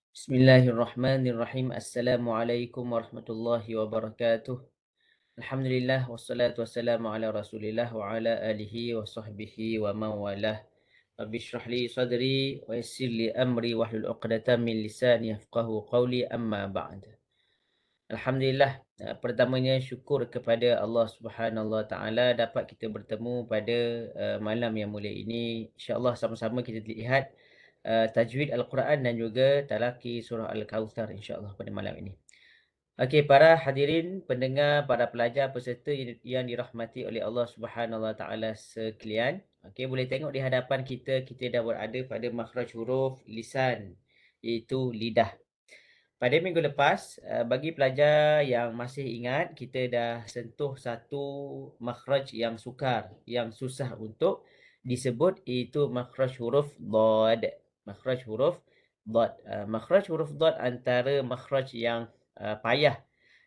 Bismillahirrahmanirrahim. Assalamualaikum warahmatullahi wabarakatuh. Alhamdulillah wassalatu wassalamu ala Rasulillah wa ala alihi wa sahbihi wa man walah. Rabbi shrah li sadri wa yassir li amri wahlul 'uqdatam min lisani yafqahu qawli amma ba'd. Alhamdulillah, pertamanya syukur kepada Allah Subhanahu Wa Taala dapat kita bertemu pada malam yang mulia ini. Insya-Allah sama-sama kita lihat tajwid Al-Quran dan juga talaqi surah Al-Kautsar insya-Allah pada malam ini. Okey, para hadirin, pendengar, para pelajar, peserta yang dirahmati oleh Allah Subhanahu Wa Taala sekalian. Okey, boleh tengok di hadapan kita, kita dah berada pada makhraj huruf lisan, iaitu lidah. Pada minggu lepas, bagi pelajar yang masih ingat, kita dah sentuh satu makhraj yang sukar, yang susah untuk disebut, iaitu makhraj huruf dhad. Makhraj huruf dhad. Makhraj huruf dhad antara makhraj yang payah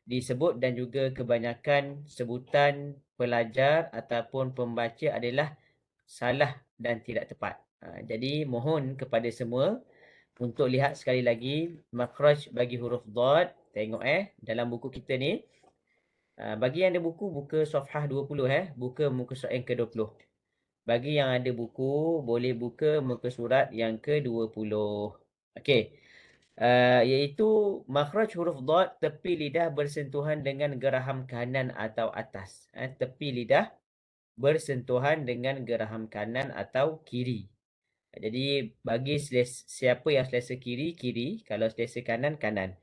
disebut dan juga kebanyakan sebutan pelajar ataupun pembaca adalah salah dan tidak tepat. Jadi mohon kepada semua untuk lihat sekali lagi makhraj bagi huruf dhad. Tengok dalam buku kita ni. Bagi yang ada buku, buka safhah 20 buka muka surat yang ke-20. Bagi yang ada buku, boleh buka muka surat yang ke-20. Okey. Iaitu makhraj huruf dhad, tepi lidah bersentuhan dengan geraham kanan atau atas. Tepi lidah bersentuhan dengan geraham kanan atau kiri. Jadi bagi siapa yang selesa kiri, kiri. Kalau selesa kanan, kanan.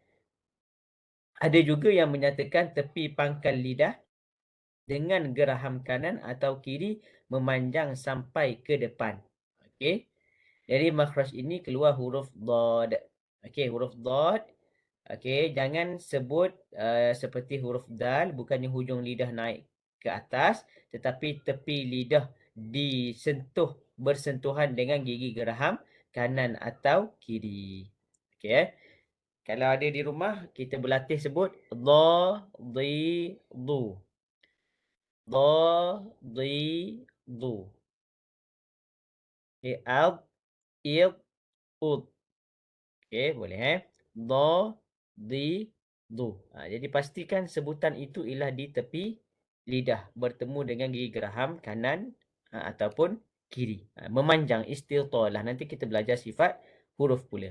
Ada juga yang menyatakan tepi pangkal lidah dengan geraham kanan atau kiri memanjang sampai ke depan. Okey. Dari makhraj ini keluar huruf dhad. Okey, huruf dhad. Okey, jangan sebut seperti huruf dal, bukannya hujung lidah naik ke atas, tetapi tepi lidah disentuh, bersentuhan dengan gigi geraham kanan atau kiri. Okey. Kalau ada di rumah, kita berlatih sebut dha, di, du. Dha, di, du. Okey, ad, id, ud. Okey, boleh Dha, di, du. Jadi pastikan sebutan itu ialah di tepi lidah bertemu dengan gigi geraham kanan ataupun kiri. Memanjang, istiltalah. Nanti kita belajar sifat huruf pula.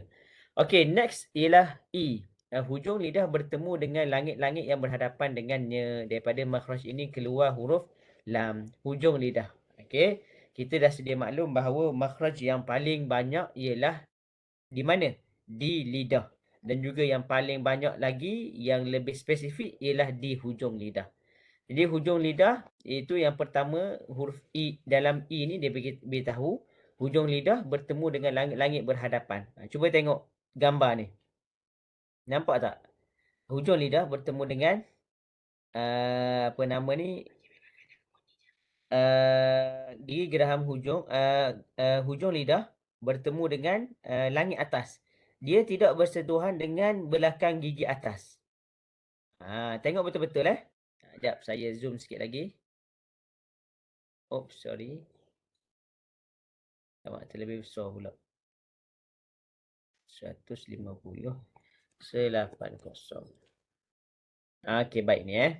Okey, next ialah i. Hujung lidah bertemu dengan langit-langit yang berhadapan dengannya. Daripada makhraj ini keluar huruf lam. Hujung lidah. Okey. Kita dah sedia maklum bahawa makhraj yang paling banyak ialah di mana? Di lidah. Dan juga yang paling banyak lagi, yang lebih spesifik ialah di hujung lidah. Jadi hujung lidah, itu yang pertama, huruf I. Dalam I ni dia beritahu, hujung lidah bertemu dengan langit-langit berhadapan. Cuba tengok gambar ni. Nampak tak? Hujung lidah bertemu dengan, apa nama ni, gigi geraham hujung, hujung lidah bertemu dengan langit atas. Dia tidak bersentuhan dengan belakang gigi atas. Tengok betul-betul Sekejap, saya zoom sikit lagi. Oops, sorry. Nampak terlebih besar pula. 150 180. Okey, baik ni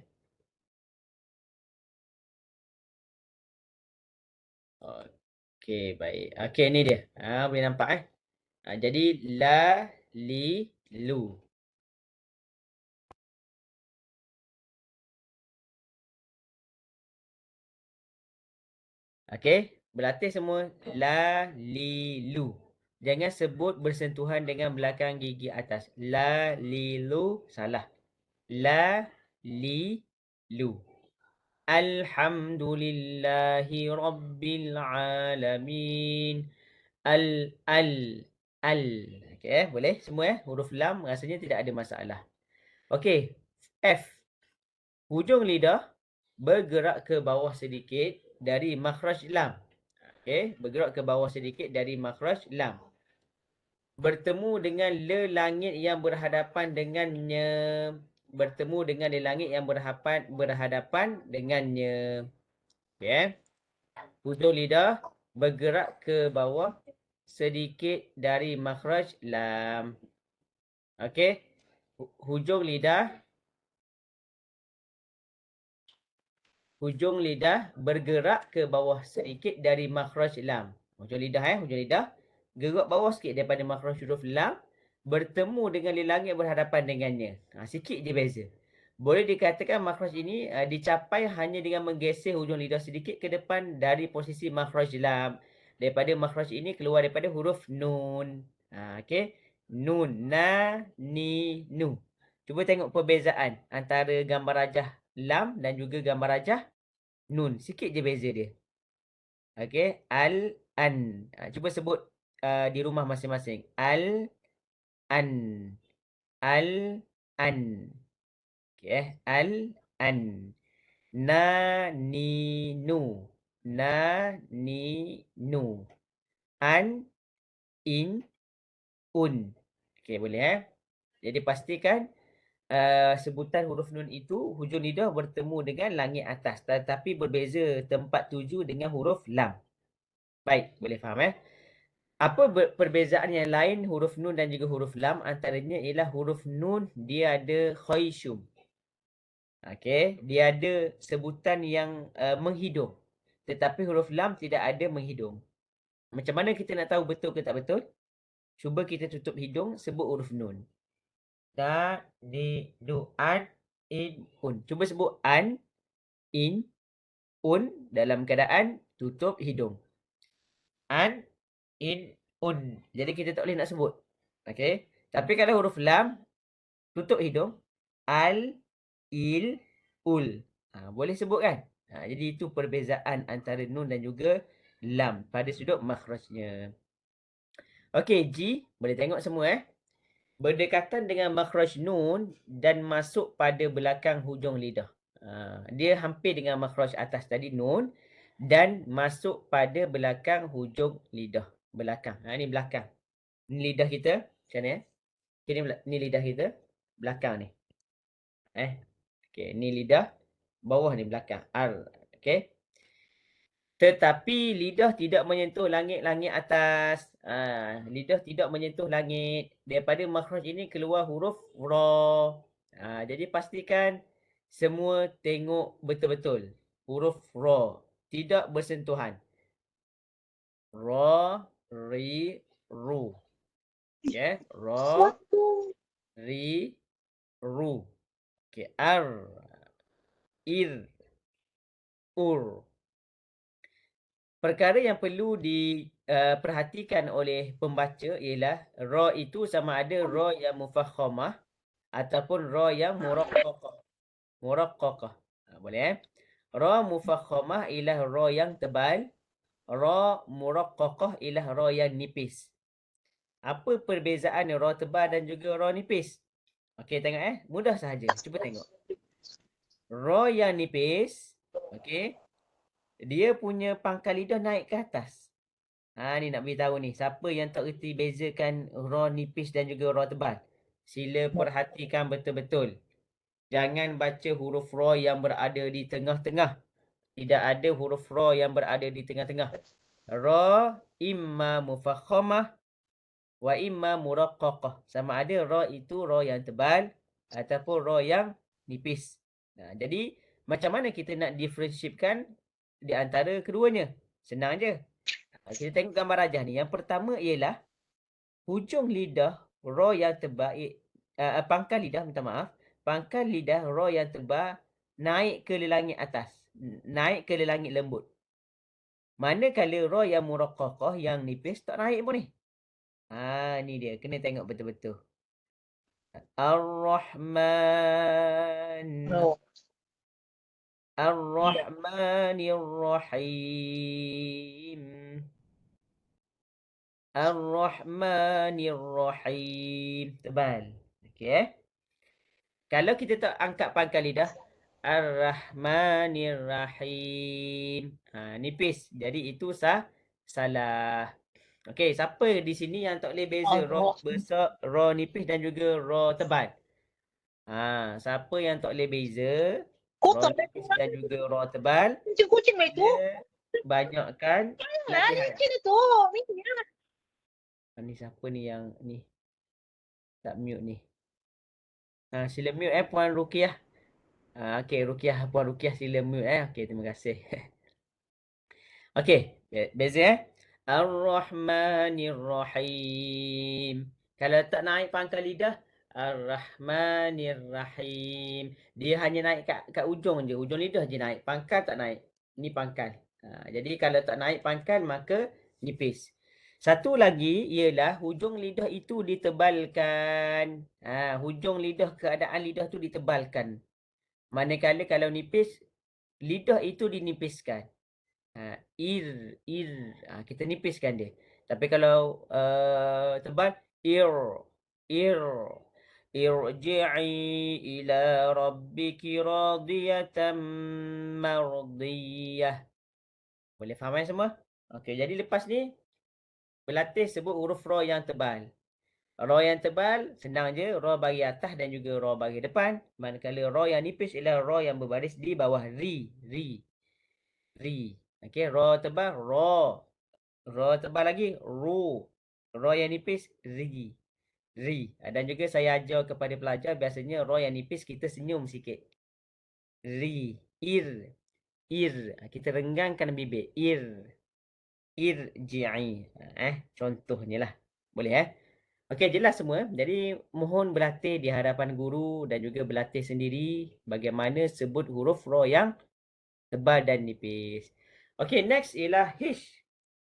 Okey, baik. Okey, ni dia. Boleh nampak jadi la, li, lu. Okey, berlatih semua. La, li, lu. Jangan sebut bersentuhan dengan belakang gigi atas. La, li, lu. Salah. La, li, lu. Alhamdulillahi Rabbil Alamin. Al, al, al. Okey, boleh semua huruf lam rasanya tidak ada masalah. Okey, F. Hujung lidah bergerak ke bawah sedikit dari makhraj lam. Okey, bergerak ke bawah sedikit dari makhraj lam. Bertemu dengan le langit yang berhadapan dengannya. Bertemu dengan le langit yang berhadapan dengannya. Okey. Hujung lidah bergerak ke bawah sedikit dari makhraj lam. Okey. Hujung lidah bergerak ke bawah sedikit dari makhraj lam. Hujung lidah gerak bawah sikit daripada makhraj huruf lam, bertemu dengan langit berhadapan dengannya. Sikit je beza. Boleh dikatakan makhraj ini dicapai hanya dengan menggeser hujung lidah sedikit ke depan dari posisi makhraj lam. Daripada makhraj ini keluar daripada huruf nun. Okey. Nun, na, ni, nu. Cuba tengok perbezaan antara gambar rajah lam dan juga gambar rajah nun. Sikit je beza dia. Okey. Al, an. Cuba sebut di rumah masing-masing. Al, an. Al, an. Okey. Al, an. Na, ni, nu. Na, ni, nu. An, in, un. Okey, boleh Jadi pastikan sebutan huruf nun itu hujung lidah bertemu dengan langit atas, tetapi berbeza tempat tuju dengan huruf lam. Baik, boleh faham Apa perbezaan yang lain huruf nun dan juga huruf lam? Antaranya ialah huruf nun dia ada khayshum. Okey, dia ada sebutan yang menghidung. Tetapi huruf lam tidak ada menghidung. Macam mana kita nak tahu betul ke tak betul? Cuba kita tutup hidung, sebut huruf nun. Da, di, du, an, in, un. Cuba sebut an, in, un dalam keadaan tutup hidung. An, in, un. Jadi kita tak boleh nak sebut. Okey. Tapi kalau huruf lam, tutup hidung. Al, il, ul. Boleh sebut kan? Jadi itu perbezaan antara nun dan juga lam pada sudut makhrajnya. Okey, G. Boleh tengok semua Berdekatan dengan makhraj nun dan masuk pada belakang hujung lidah. Dia hampir dengan makhraj atas tadi nun dan masuk pada belakang hujung lidah. Belakang. Ini belakang. Ini lidah kita. Macam ni Ini lidah kita. Belakang ni. Okey, ni lidah. Bawah ni belakang. Okey. Tetapi lidah tidak menyentuh langit-langit atas. Lidah tidak menyentuh langit. Daripada makhraj ini keluar huruf ra. Jadi pastikan semua tengok betul-betul. Huruf ra. Tidak bersentuhan. Ra, ri, ru. Okay. Ra, ri, ru. Okay. Ar, ir, ur. Perkara yang perlu diperhatikan oleh pembaca ialah ra itu sama ada ra yang mufakhamah ataupun ra yang muraqqaqah. Muraqqaqah. Boleh Ra mufakhamah ialah ra yang tebal, ra muraqqaqah ialah ra yang nipis. Apa perbezaan ra tebal dan juga ra nipis? Okey, tengok mudah sahaja. Cuba tengok. Ra yang nipis, okey, dia punya pangkal lidah naik ke atas. Ni nak beritahu ni. Siapa yang tak reti bezakan ra nipis dan juga ra tebal? Sila perhatikan betul-betul. Jangan baca huruf ra yang berada di tengah-tengah. Tidak ada huruf ra yang berada di tengah-tengah. Ra imma mufakhamah wa imma muraqqaqah. Sama ada ra itu ra yang tebal ataupun ra yang nipis. Jadi macam mana kita nak differentiatekan di antara keduanya? Senang je. Kita tengok gambar rajah ni. Yang pertama ialah hujung lidah ra yang tebal, pangkal lidah, minta maaf. Pangkal lidah ra yang tebal naik ke langit atas. Naik ke langit lembut. Manakala ra yang muraqqaqah, yang nipis, tak naik pun ni. Ni dia. Kena tengok betul-betul. Ar-Rahman. Ar-Rahmanir-Rahim. Ar-Rahmanir-Rahim. Tebal. Okey Kalau kita tak angkat pangkal lidah, Ar-Rahmanir-Rahim. Nipis. Jadi itu salah. Okey, siapa di sini yang tak boleh beza ra besar, ra nipis dan juga ra tebal? Siapa yang tak boleh beza ra nipis dan juga ra tebal? Dia banyakkan latihan. Ni siapa ni yang ni? Tak mute ni. Sila mute Puan Rukiah. Okey, Rukiah, Puan Rukiah sila mute Okey, terima kasih. Okey, beza Ar-Rahmanir Rahim. Kalau tak naik pangkal lidah, Ar-Rahmanir Rahim. Dia hanya naik kat ujung je, ujung lidah je naik. Pangkal tak naik. Ni pangkal. Jadi kalau tak naik pangkal maka nipis. Satu lagi ialah hujung lidah itu ditebalkan. Hujung lidah, keadaan lidah tu ditebalkan. Manakala kalau nipis, lidah itu dinipiskan. Ir. Kita nipiskan dia. Tapi kalau tebal, ir. Irji'i ila rabbiki radiyatan mardiyah. Boleh faham semua? Okey, jadi lepas ni berlatih sebut huruf ra yang tebal. Ra yang tebal senang je, ra bagi atas dan juga ra bagi depan. Manakala ra yang nipis ialah ra yang berbaris di bawah ri. Okey, ra tebal ra. Ra tebal lagi ru. Ra yang nipis ri. Dan juga saya ajar kepada pelajar biasanya ra yang nipis kita senyum sikit. Ir. Kita renggangkan bibir. Irji'i. Contohnya lah. Boleh Okey, jelas semua. Jadi mohon berlatih di hadapan guru dan juga berlatih sendiri bagaimana sebut huruf ra yang tebal dan nipis. Okey, next ialah H.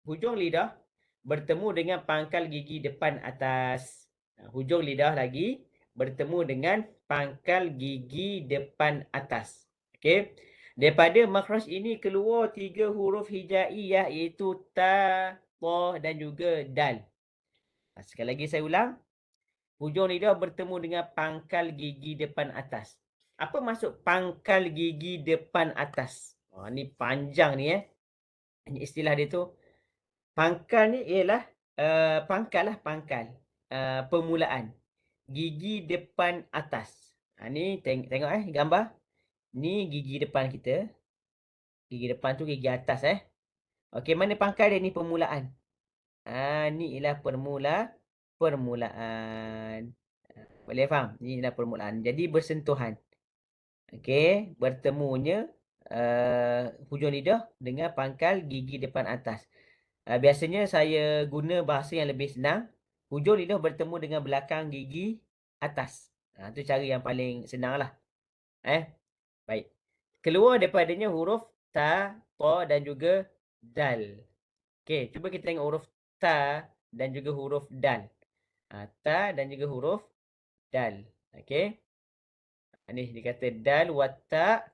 Hujung lidah bertemu dengan pangkal gigi depan atas. Hujung lidah lagi bertemu dengan pangkal gigi depan atas. Okey. Daripada makhraj ini keluar 3 huruf hijaiyah iaitu ta, ta dan juga dal. Sekali lagi saya ulang. Hujung lidah bertemu dengan pangkal gigi depan atas. Apa maksud pangkal gigi depan atas? Ni panjang ni Ini istilah dia tu. Pangkal ni ialah pangkal. Permulaan. Gigi depan atas. Ni tengok gambar. Ni gigi depan kita. Gigi depan tu gigi atas Okey, mana pangkal dia ni permulaan. Ni ialah permulaan. Boleh faham? Ni ialah permulaan. Jadi bersentuhan. Okey, bertemunya hujung lidah dengan pangkal gigi depan atas. Biasanya saya guna bahasa yang lebih senang. Hujung lidah bertemu dengan belakang gigi atas. Itu cara yang paling senang lah. Baik. Keluar daripadanya huruf ta, ta dan juga dal. Okey, cuba kita tengok huruf ta dan juga huruf dal. Ta dan juga huruf dal. Okey. Ni dia kata dal wa ta.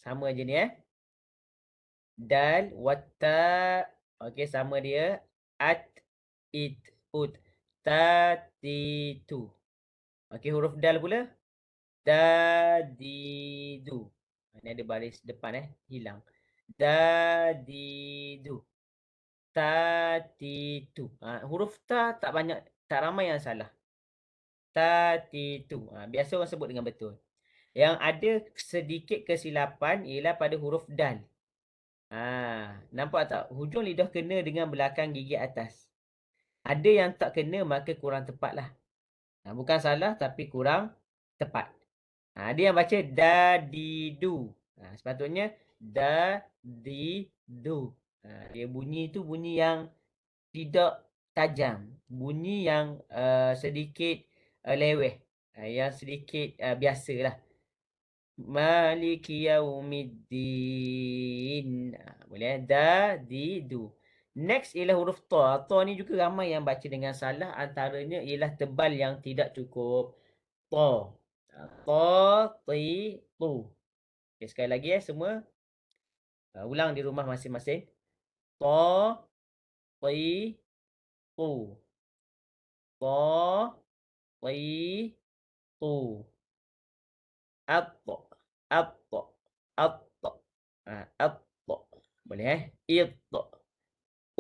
Sama je ni Dal wa ta. Okey, sama dia. At, it, ut. Ta, ti, tu. Okey, huruf dal pula. Da, di, du. Ni ada baris depan hilang. Da, di, du. Ta, ti, tu. Huruf ta tak banyak, tak ramai yang salah. Ta, ti, tu. Biasa orang sebut dengan betul. Yang ada sedikit kesilapan ialah pada huruf dal. Nampak tak? Hujung lidah kena dengan belakang gigi atas. Ada yang tak kena maka kurang tepatlah. Bukan salah tapi kurang tepat. Dia yang baca da, di, du. Sepatutnya da, di, du. Dia bunyi tu bunyi yang tidak tajam. Bunyi yang sedikit leweh. Yang sedikit biasalah. Maliki yaumiddin. Boleh da, di, du. Next ialah huruf ta. Ta ni juga ramai yang baca dengan salah. Antaranya ialah tebal yang tidak cukup. Ta. Ta, ti, tu. Okay, sekali lagi semua. Ulang di rumah masing-masing. Ta, ti, tu. Ta, ti, tu. At-ta. At-ta. At-ta. At-ta. Boleh It-ta.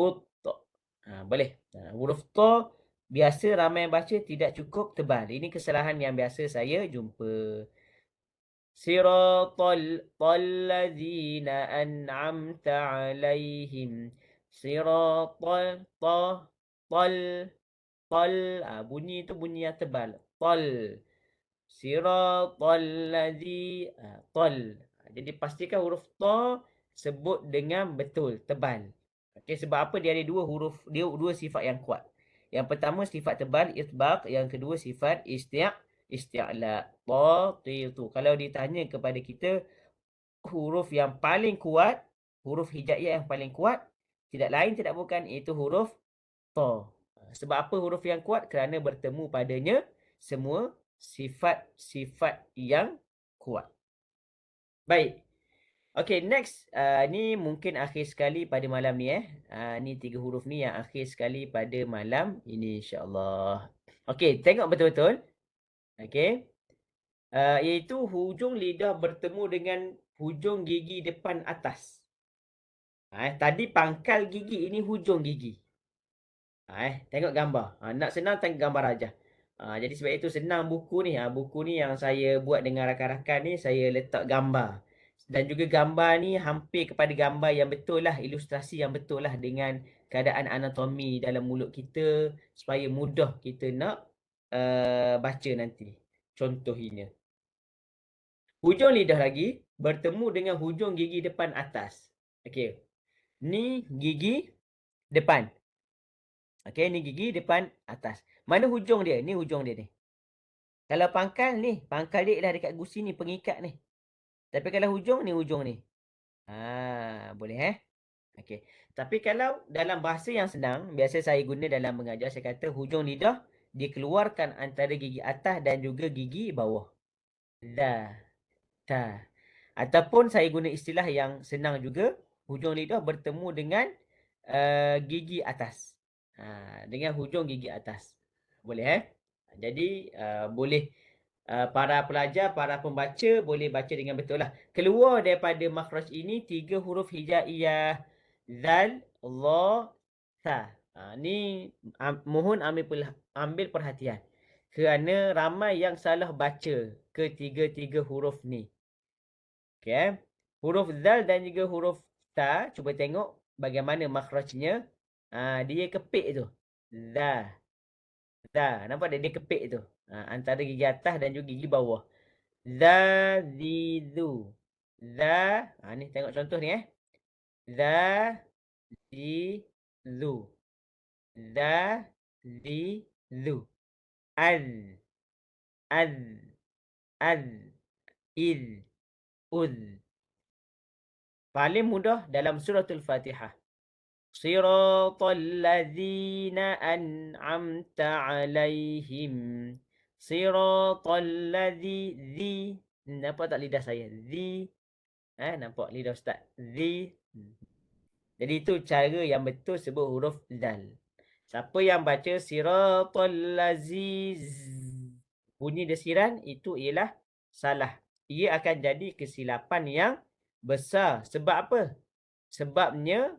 Ut-ta. Boleh. Huruf ta biasa ramai yang baca tidak cukup tebal. Ini kesalahan yang biasa saya jumpa. Siratal ladzina an'amta alaihim. Siratal ta tal Tol. Bunyi tu bunyi yang tebal. Tol. Siratal ladzi. Tol. Jadi pastikan huruf ta sebut dengan betul, tebal. Okey, sebab apa? Dia ada dua huruf, dia dua sifat yang kuat. Yang pertama sifat tebal, itbaq. Yang kedua sifat isti'la. Ta, ti, tu. Kalau ditanya kepada kita, huruf yang paling kuat, huruf hijaiyah yang paling kuat, tidak lain tidak bukan iaitu huruf ta. Sebab apa huruf yang kuat? Kerana bertemu padanya semua sifat-sifat yang kuat. Baik. Okey, next. Ni mungkin akhir sekali pada malam ni. Ni 3 huruf ni yang akhir sekali pada malam ini, insyaAllah. Okey, tengok betul-betul. Okey. Iaitu hujung lidah bertemu dengan hujung gigi depan atas. Tadi pangkal gigi, ini hujung gigi. Tengok gambar. Nak senang tengok gambar aja. Jadi sebab itu senang buku ni. Buku ni yang saya buat dengan rakan-rakan ni, saya letak gambar. Dan juga gambar ni hampir kepada gambar yang betul lah, ilustrasi yang betul lah dengan keadaan anatomi dalam mulut kita supaya mudah kita nak baca nanti. Contohnya. Hujung lidah lagi bertemu dengan hujung gigi depan atas. Okey. Ni gigi depan. Okey, ni gigi depan atas. Mana hujung dia? Ni hujung dia ni. Kalau pangkal ni, pangkal dia ialah dekat gusi ni, pengikat ni. Tapi kalau hujung ni, hujung ni. Boleh Okey. Tapi kalau dalam bahasa yang senang, biasa saya guna dalam mengajar, saya kata hujung lidah dikeluarkan antara gigi atas dan juga gigi bawah. Dah. Dah. Ataupun saya guna istilah yang senang juga, hujung lidah bertemu dengan gigi atas. Dengan hujung gigi atas. Boleh Jadi boleh para pelajar, para pembaca boleh baca dengan betul lah. Keluar daripada makhraj ini 3 huruf hijaiyah. Zal, la, tha. Ni mohon ambil perhatian. Kerana ramai yang salah baca ketiga-tiga huruf ni. Okey. Huruf zal dan juga huruf ta, cuba tengok bagaimana makhrajnya. Dia kepit tu. Za. Za. Nampak tak dia kepit tu? Antara gigi atas dan juga gigi bawah. Za, zi, zu. Za. Ni tengok contoh ni Za, zi, zu. Za, zi, zu. Az. Az. Az. Iz. Uz. Paling mudah dalam suratul Fatihah. Siratal ladzina an'amta alaihim. Siratal ladzi. Nampak tak lidah saya? Zi. Nampak lidah ustaz? Zi. Jadi itu cara yang betul sebut huruf zal. Siapa yang baca siratal laziz, bunyi desiran, itu ialah salah. Ia akan jadi kesilapan yang besar. Sebab apa? Sebabnya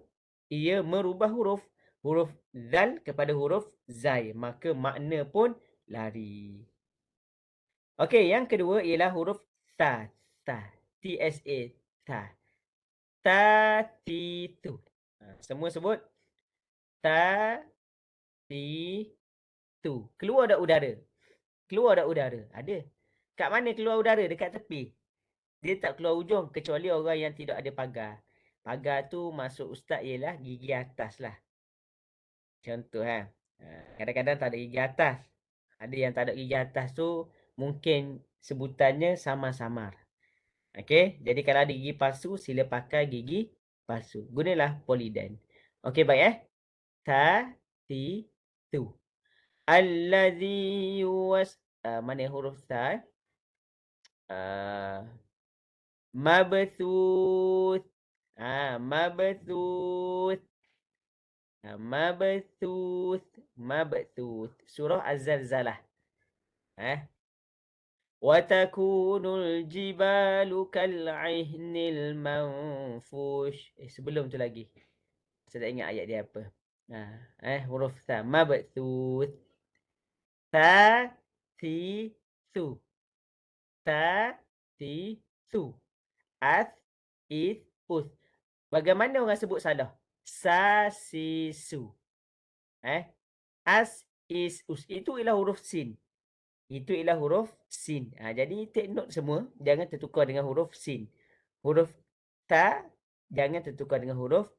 ia merubah huruf. Huruf zal kepada huruf zai. Maka makna pun lari. Okey, yang kedua ialah huruf ta. Ta. T-S-A. Ta. Ta, ti, tu. Semua sebut. Ta, ti, tu. Keluar dah udara. Keluar dah udara. Ada. Kat mana keluar udara? Dekat tepi. Dia tak keluar hujung kecuali orang yang tidak ada pagar. Pagar tu masuk ustaz ialah gigi atas lah. Contoh kadang-kadang tak ada gigi atas. Ada yang tak ada gigi atas tu mungkin sebutannya samar-samar. Okey, jadi kalau ada gigi palsu sila pakai gigi palsu. Gunalah Polident. Okey baik Ta, ti, tu. Allazi yuwas. Mana huruf ta? Mabthuth. Mabthuth. Mabthuth. Mabthuth. Surah Az-Zalzalah. Wa takunul jibalu kal'ihnil manfush. Sebelum tu lagi. Saya tak ingat ayat dia apa. Huruf ta. Mabthuth. Ta, ti, tu. Ta, ti, tu. As, is, us. Bagaimana orang sebut salah? Sa, si, su. As, itu ialah huruf sin. Itu ialah huruf sin. Jadi take note semua, jangan tertukar dengan huruf sin. Huruf ta jangan tertukar dengan huruf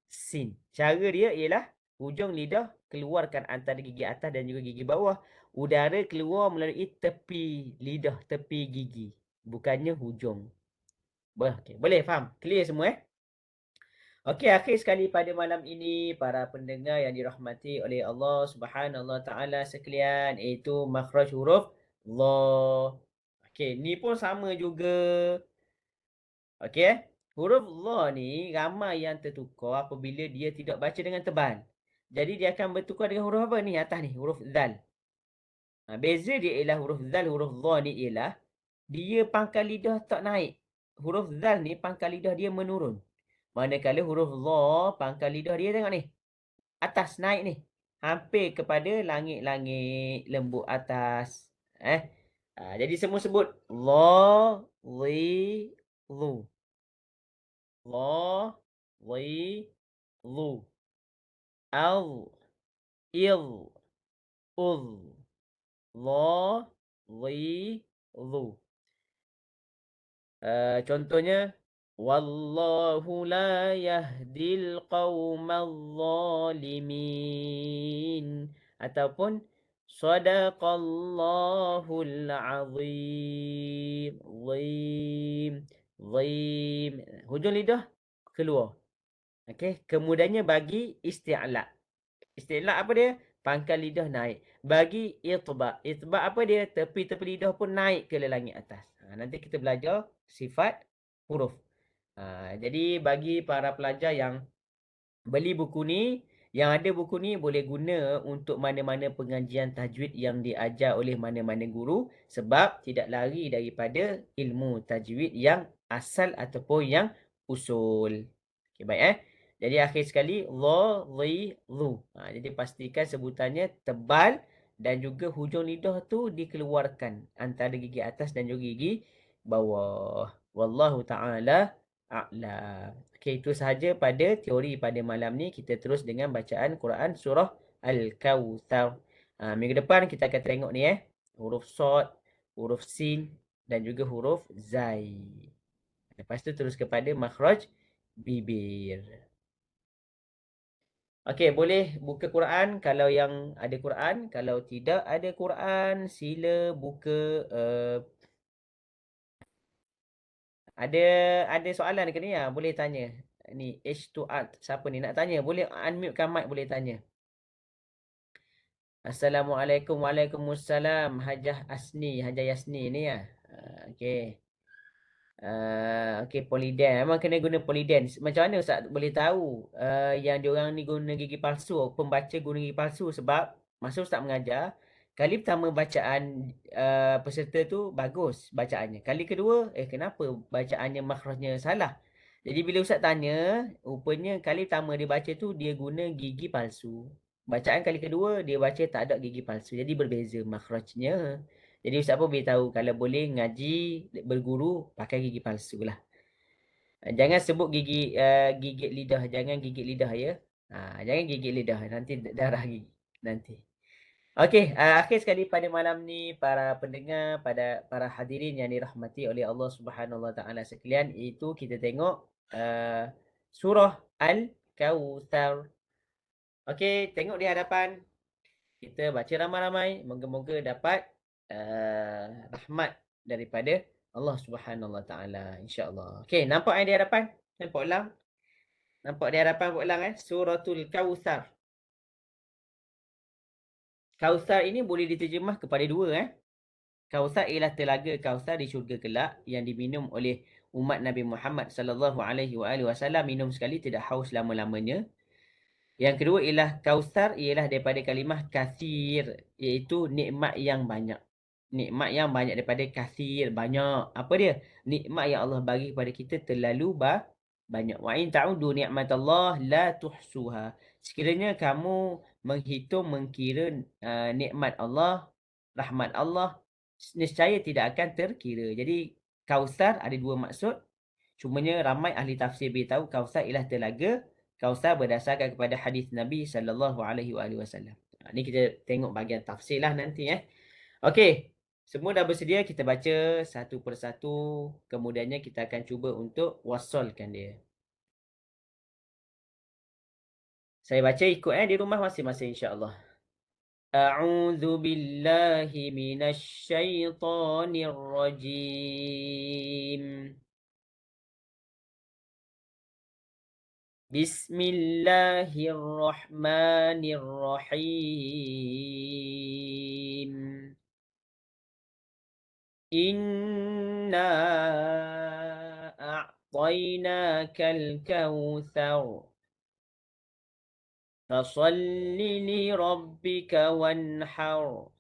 sin. Cara dia ialah hujung lidah keluarkan antara gigi atas dan juga gigi bawah. Udara keluar melalui tepi lidah, tepi gigi. Bukannya hujung. Okay. Boleh faham? Clear semua Okey, akhir sekali pada malam ini para pendengar yang dirahmati oleh Allah Subhanahu Wa Taala sekalian, iaitu makhraj huruf dha. Okey, ni pun sama juga. Okey Huruf dha ni ramai yang tertukar apabila dia tidak baca dengan tebal. Jadi dia akan bertukar dengan huruf apa ni atas ni? Huruf zal. Beza dia ialah huruf zal, huruf dha ni ialah dia pangkal lidah tak naik. Huruf zal ni pangkal lidah dia menurun. Manakala huruf dha pangkal lidah dia tengok ni. Atas naik ni. Hampir kepada langit-langit lembut atas. Jadi semua sebut dha, dhi, dhu. Dha, dhi, dhu. Al, il, udh. Dha, dhi, dhu. Contohnya wallahu la yahdil qaumal zalimin ataupun sadaqallahul azim. Zim, zim. Hujung lidah keluar. Okey, kemudiannya bagi isti'la. Isti'la apa dia? Pangkal lidah naik. Bagi itba. Itba apa dia? Tepi-tepi lidah pun naik ke langit atas. Nanti kita belajar sifat huruf. Jadi bagi para pelajar yang beli buku ni, yang ada buku ni boleh guna untuk mana-mana pengajian tajwid yang diajar oleh mana-mana guru sebab tidak lari daripada ilmu tajwid yang asal ataupun yang usul. Okey, baik Jadi akhir sekali dha, dhi, dhu. Jadi pastikan sebutannya tebal dan juga hujung lidah tu dikeluarkan antara gigi atas dan juga gigi bawah. Wallahu taala a'lam. Okey, itu sahaja pada teori pada malam ni. Kita terus dengan bacaan Quran surah Al-Kawthar. Minggu depan kita akan tengok ni huruf Sod, huruf Sin dan juga huruf Zai. Lepas tu terus kepada makhraj bibir. Okey, boleh buka Quran kalau yang ada Quran. Kalau tidak ada Quran, sila buka ada soalan ke ni boleh tanya. Ni H2Art. Siapa ni nak tanya? Boleh unmute mic boleh tanya. Assalamualaikum. Waalaikumsalam. Hajah Yasni ni Okey. Okey, polydent. Memang kena guna polydent. Macam mana Ustaz boleh tahu yang diorang ni guna gigi palsu, pembaca guna gigi palsu sebab masa Ustaz mengajar, kali pertama bacaan peserta tu bagus bacaannya. Kali kedua, kenapa bacaannya makhrajnya salah? Jadi bila Ustaz tanya, rupanya kali pertama dia baca tu dia guna gigi palsu. Bacaan kali kedua dia baca tak ada gigi palsu. Jadi berbeza makhrajnya. Jadi Ustaz pun beritahu kalau boleh ngaji berguru pakai gigi palsu lah. Jangan sebut gigit lidah, jangan gigit lidah ya. Jangan gigit lidah nanti darah gigi nanti. Okey, akhir sekali pada malam ni para pendengar, pada para hadirin yang dirahmati oleh Allah Subhanahu Wa Taala sekalian, itu kita tengok surah Al-Kawthar. Okey, tengok di hadapan. Kita baca ramai-ramai, moga-moga dapat rahmat daripada Allah Subhanahu Wa Taala insya-Allah. Okey, nampak di hadapan? Nampak ulang? Nampak di hadapan buat ulang Suratul Kautsar. Kautsar ini boleh diterjemah kepada dua Kautsar ialah telaga Kautsar di syurga kelak yang diminum oleh umat Nabi Muhammad sallallahu alaihi wasallam, minum sekali tidak haus lama-lamanya. Yang kedua ialah Kautsar ialah daripada kalimah kathir, iaitu nikmat yang banyak. Nikmat yang banyak daripada kathir, banyak. Apa dia? Nikmat yang Allah bagi kepada kita terlalu banyak. Wa in ta'udu ni'matallah la tuhsuha. Sekiranya kamu menghitung, mengkira nikmat Allah, rahmat Allah, nescaya tidak akan terkira. Jadi Kautsar ada dua maksud. Cumanya ramai ahli tafsir beritahu Kautsar ialah telaga. Kautsar berdasarkan kepada hadis Nabi sallallahu alaihi wasallam. Ni kita tengok bahagian tafsir lah nanti. Okey. Semua dah bersedia, kita baca satu persatu. Kemudiannya kita akan cuba untuk wasalkan dia. Saya baca ikut di rumah masing-masing insya-Allah. A'udzu billahi minasy syaithanir rajim. Bismillahirrahmanirrahim. Inna a'tainakal kautsar. Fasalli li rabbika wanhar.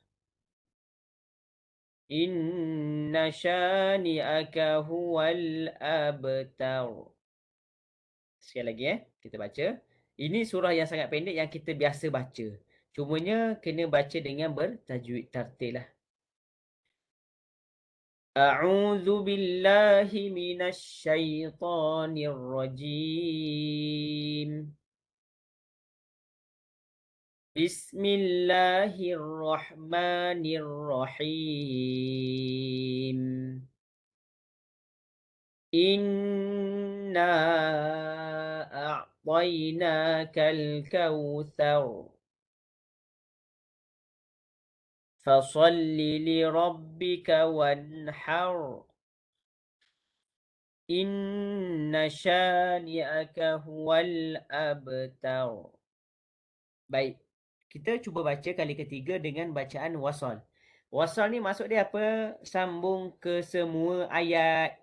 Inna syani'aka huwal abtar. Sekali lagi kita baca. Ini surah yang sangat pendek yang kita biasa baca. Cumanya kena baca dengan bertajwid tartil lah. A'udzu billahi minasy syaithanir rajim. Bismillahirrahmanirrahim. Inna a'tainakal kautsar. Fasalli li rabbika wanhar. Inna syani'aka huwal abtar. Baik. Kita cuba baca kali ketiga dengan bacaan wasal. Wasal ni maksud dia apa? Sambung ke semua ayat.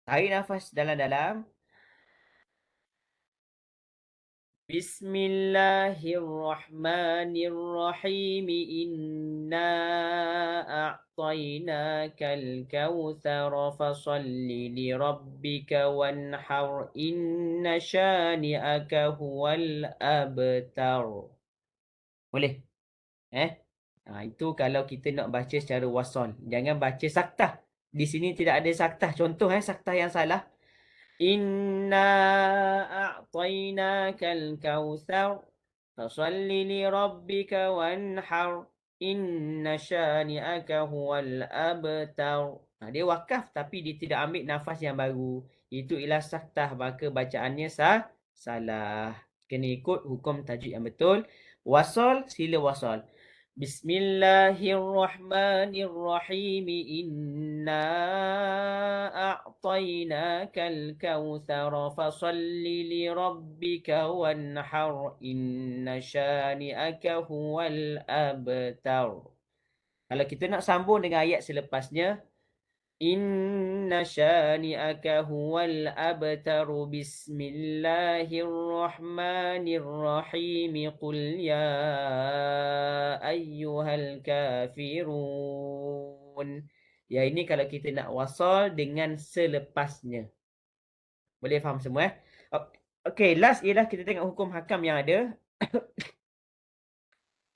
Tarik nafas dalam-dalam. Bismillahirrahmanirrahim. Inna a'tainakal kautsar fasalli li rabbika wanhar. Inna syani'aka huwal abtar. Boleh? Itu kalau kita nak baca secara wasal. Jangan baca saktah. Di sini tidak ada saktah. Contoh saktah yang salah. Inna a'tainakal kautsar. Fasalli li rabbika wanhar. Inna syani'aka huwal abtar. Dia wakaf tapi dia tidak ambil nafas yang baru. Itu ialah saktah. Maka bacaannya salah. Kena ikut hukum tajwid yang betul. Wasal, sila wasal. Bismillahirrahmanirrahim. Inna a'tainakal kautsar fasalli li rabbika wanhar. Inna syani'aka huwal abtar. Kalau kita nak sambung dengan ayat selepasnya, Inna syani'aka huwal abtaru. Bismillahirrahmanirrahim. Qul ya ayyuhal kafirun. Ya, ini kalau kita nak wasal dengan selepasnya. Boleh faham semua? Okey, last ialah kita tengok hukum hakam yang ada.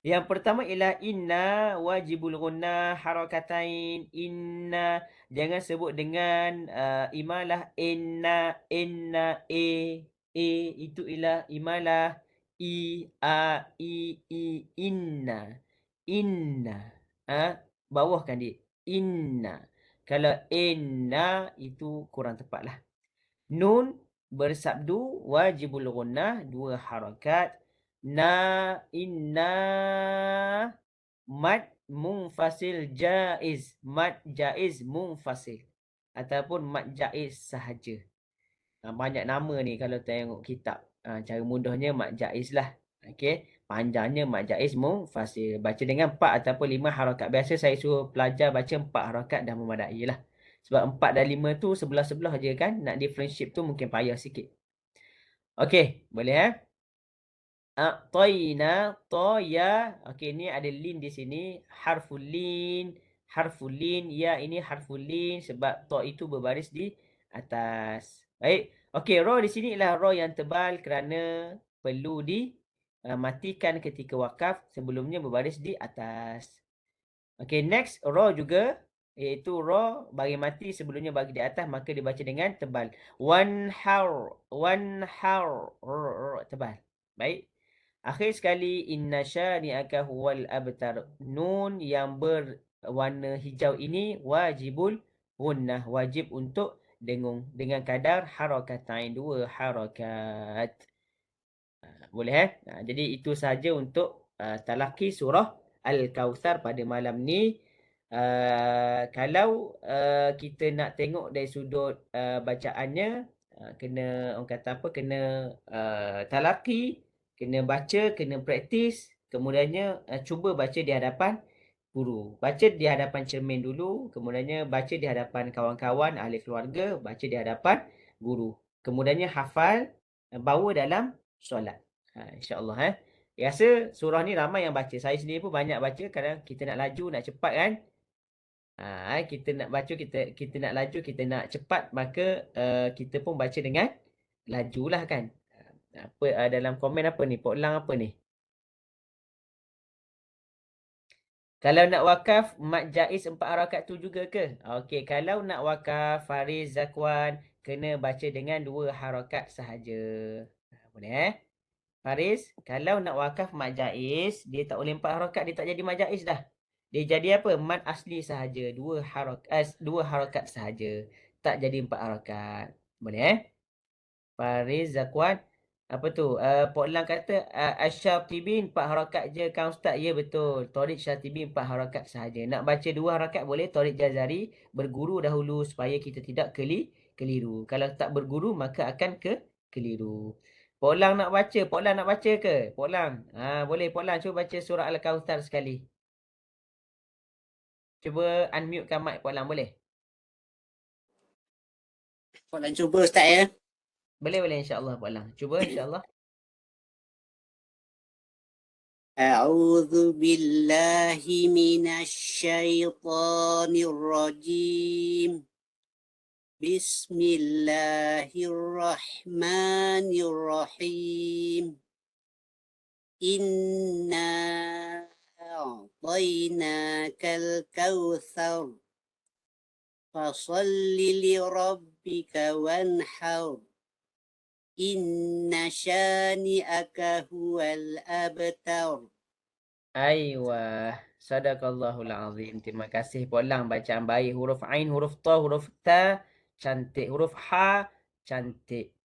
Yang pertama ialah inna wajibul gunnah harakatain. Inna, jangan sebut dengan imalah inna itu ialah imalah i a i inna bawahkan dia inna. Kalau inna itu kurang tepatlah. Nun bersabdu wajibul gunnah, 2 harakat. Inna mad munfasil jaiz. Mad jaiz munfasil. Ataupun mad jaiz sahaja. Banyak nama ni kalau tengok kitab. Cara mudahnya mad jaiz lah. Okey. Panjangnya mad jaiz munfasil. Baca dengan 4 ataupun 5 harakat. Biasa saya suruh pelajar baca 4 harakat dah memadai lah. Sebab 4 dan 5 tu sebelah-sebelah je kan. Nak differentiate tu mungkin payah sikit. Okey. Boleh A'tayna, ya. Okey, ni ada lin di sini. Harful lin. Ya, ini harful lin. Sebab ta itu berbaris di atas. Baik. Okey, ra di sini ialah ra yang tebal kerana perlu dimatikan ketika wakaf. Sebelumnya berbaris di atas. Okey, next. Ra juga. Iaitu ra bagi mati sebelumnya bagi di atas. Maka dibaca dengan tebal. Wanhar. Tebal. Baik. Akhir sekali, inna syani'aka huwal abtar. Nun yang berwarna hijau ini wajibul gunnah. Wajib untuk dengung. Dengan kadar harakatain. 2 harakat. Boleh jadi itu saja untuk talaki surah Al-Kawthar pada malam ni. Kalau kita nak tengok dari sudut bacaannya, kena orang kata apa, kena talaki, kena baca, kena praktis, kemudiannya cuba baca di hadapan guru. Baca di hadapan cermin dulu, kemudiannya baca di hadapan kawan-kawan, ahli keluarga, baca di hadapan guru. Kemudiannya hafal, bawa dalam solat. InsyaAllah Rasa surah ni ramai yang baca. Saya sendiri pun banyak baca. Kadang kita nak laju, nak cepat kan. Kita nak baca, kita nak laju, kita nak cepat. Maka kita pun baca dengan lajulah kan. Apa dalam komen apa ni? Pok Lang apa ni? Kalau nak wakaf, mat jaiz 4 harakat tu juga ke? Okey, kalau nak wakaf, Fariz Zakwan, kena baca dengan 2 harakat sahaja. Boleh Faris, kalau nak wakaf mat jaiz, dia tak boleh 4 harakat, dia tak jadi mat jaiz dah. Dia jadi apa? Mat asli sahaja, 2 harakat sahaja. Tak jadi 4 harakat. Boleh Faris Zakwan, apa tu? Pok Lang kata Asy-Syatibi 4 harakat je kan ustaz? Ya betul. Torik Syatibi 4 harakat sahaja. Nak baca 2 harakat boleh. Torik Jazari berguru dahulu supaya kita tidak keliru. Kalau tak berguru maka akan keliru. Pok Lang nak baca. Pok Lang nak baca ke? Pok Lang. Boleh Pok Lang cuba baca surah Al-Kawthar sekali. Cuba unmute-kan mic Pok Lang boleh? Pok Lang cuba ustaz ya. Boleh insya-Allah Pok Lang. Cuba insya-Allah. A'udzu billahi minasyaitonir rajim. Bismillahirrahmanirrahim. Inna a'tainakal kautsar. Fashalli li rabbika wanhar. Inna syani'aka huwal abtar. Aiwah, sadaqallahul azim. Terima kasih Pok Lang, bacaan baik. Huruf Ain, huruf Ta, huruf Ta, cantik. Huruf Ha, cantik.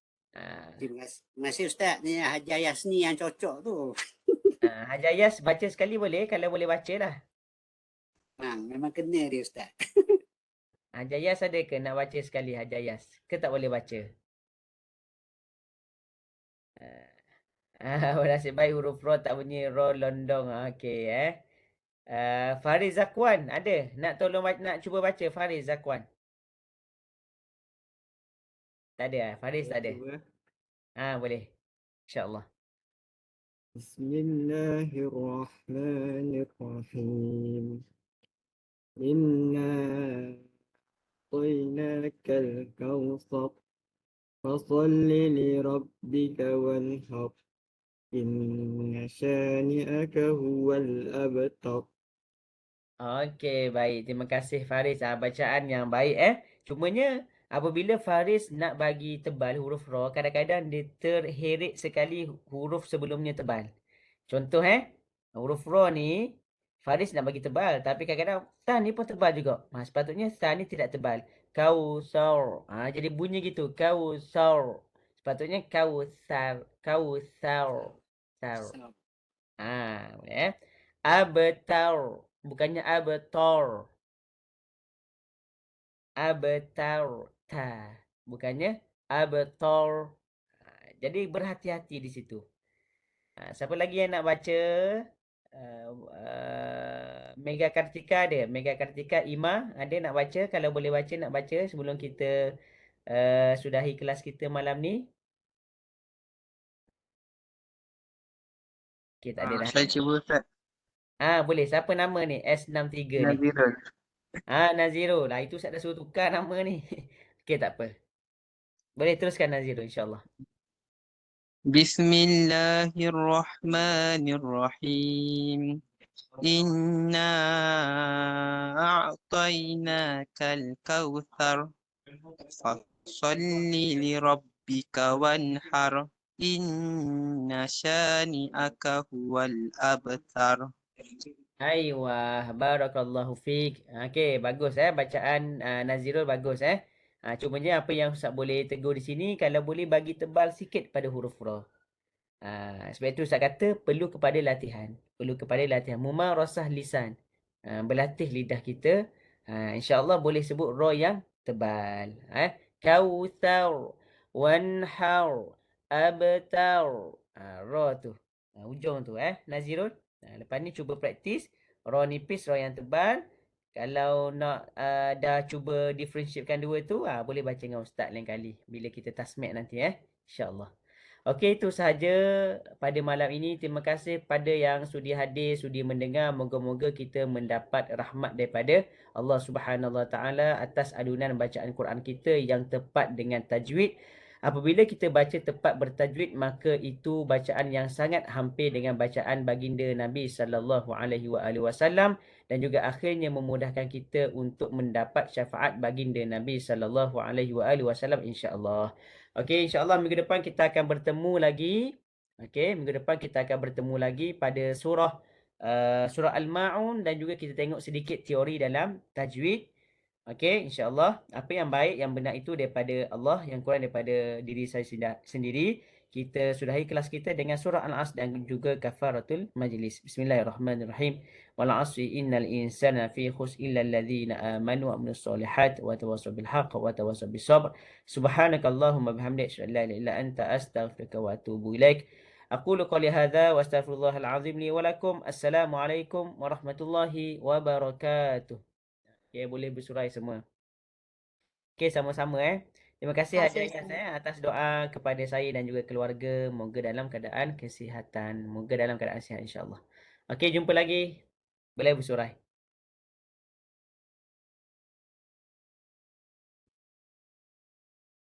Terima kasih Ustaz. Ni Hajar Yasni yang cocok tu. Haji Ayas, baca sekali boleh? Kalau boleh baca lah. Memang kena dia Ustaz. Haji Ayas ada ke nak baca sekali Haji Ayas? Ke tak boleh baca? Nasib baik huruf Ra tak bunyi Ra londong. Okey Faris Zakwan ada? Nak tolong nak cuba baca Faris Zakwan? Tak ada Faris tak ada? Boleh. InsyaAllah. Bismillahirrahmanirrahim. Inna a'tainakal kautsar. Fasalli li rabbika wanhar. Inna syani'aka huwal abtar. Okey, baik. Terima kasih Faris. Bacaan yang baik Cumanya apabila Faris nak bagi tebal huruf Ra, kadang-kadang dia terheret sekali huruf sebelumnya tebal. Contoh huruf Ra ni Faris nak bagi tebal, tapi kadang-kadang Ta ni pun tebal juga. Sepatutnya Ta ni tidak tebal. Kausar. Jadi bunyi gitu. Kausar. Sepatutnya kausar. Kausar. Sar. Boleh Abtar. Bukannya abtar. Abtar. Ta. Bukannya abtar. Jadi berhati-hati di situ. Siapa lagi yang nak baca? Mega Kartika ada. Mega Kartika Ima ada nak baca? Kalau boleh baca, nak baca sebelum kita sudahi kelas kita malam ni. Okay, tak ada dah. Saya cuba Ustaz. Boleh. Siapa nama ni? S63 ni. Nazirul. Nazirul. Itu saya dah suruh tukar nama ni. Okey, tak apa. Boleh teruskan Nazirul insyaAllah. Bismillahirrahmanirrahim. Inna a'tainakal kautsar. Fasalli li rabbika wanhar. Inna syani'aka huwal abtar. Aiwah, barakallahu fiik. Okey, bagus bacaan Nazirul bagus cumanya apa yang Ustaz boleh tegur di sini kalau boleh bagi tebal sikit pada huruf ra. Sebab itu Ustaz kata perlu kepada latihan. Perlu kepada latihan. Mumarasah lisan. Berlatih lidah kita. InsyaAllah boleh sebut ra yang tebal. Kauthar. Wanhar. Abtar. Ra tu. Hujung tu Nazirul. Lepas ni cuba praktis. Ra nipis, ra yang tebal. Kalau nak dah cuba differentiatekan dua tu, boleh baca dengan Ustaz lain kali. Bila kita tasmek nanti InsyaAllah. Okey, itu sahaja pada malam ini. Terima kasih pada yang sudi hadir, sudi mendengar. Moga-moga kita mendapat rahmat daripada Allah Subhanahu Wa Taala atas adunan bacaan Quran kita yang tepat dengan tajwid. Apabila kita baca tepat bertajwid, maka itu bacaan yang sangat hampir dengan bacaan baginda Nabi sallallahu alaihi wasallam dan juga akhirnya memudahkan kita untuk mendapat syafaat baginda Nabi sallallahu alaihi wasallam insya-Allah. Okey, insya-Allah minggu depan kita akan bertemu lagi. Okey, minggu depan kita akan bertemu lagi pada surah Al-Maun dan juga kita tengok sedikit teori dalam tajwid. Okey, insya-Allah apa yang baik, yang benar itu daripada Allah, yang kurang daripada diri saya sendiri. Kita sudahi kelas kita dengan surah Al-Asr dan juga kafaratul majlis. Bismillahirrahmanirrahim. Wal 'asri innal insana fi khusr illa alladhina amanu wa amilus solihat wa tawassaw bil haqq wa tawassaw bis sabr. Subhanakallahumma bihamdika asyhadu an la ilaha illa anta astaghfiruka wa atubu ilaik. Aqulu qali hadza wa astaghfirullahal azim li wa lakum. Assalamualaikum warahmatullahi wabarakatuh. Okay, boleh bersurai semua. Okay, sama-sama Terima kasih Haji Ayas atas doa kepada saya dan juga keluarga. Moga dalam keadaan kesihatan. Moga dalam keadaan sihat insya-Allah. Okay, jumpa lagi. Boleh bersurai.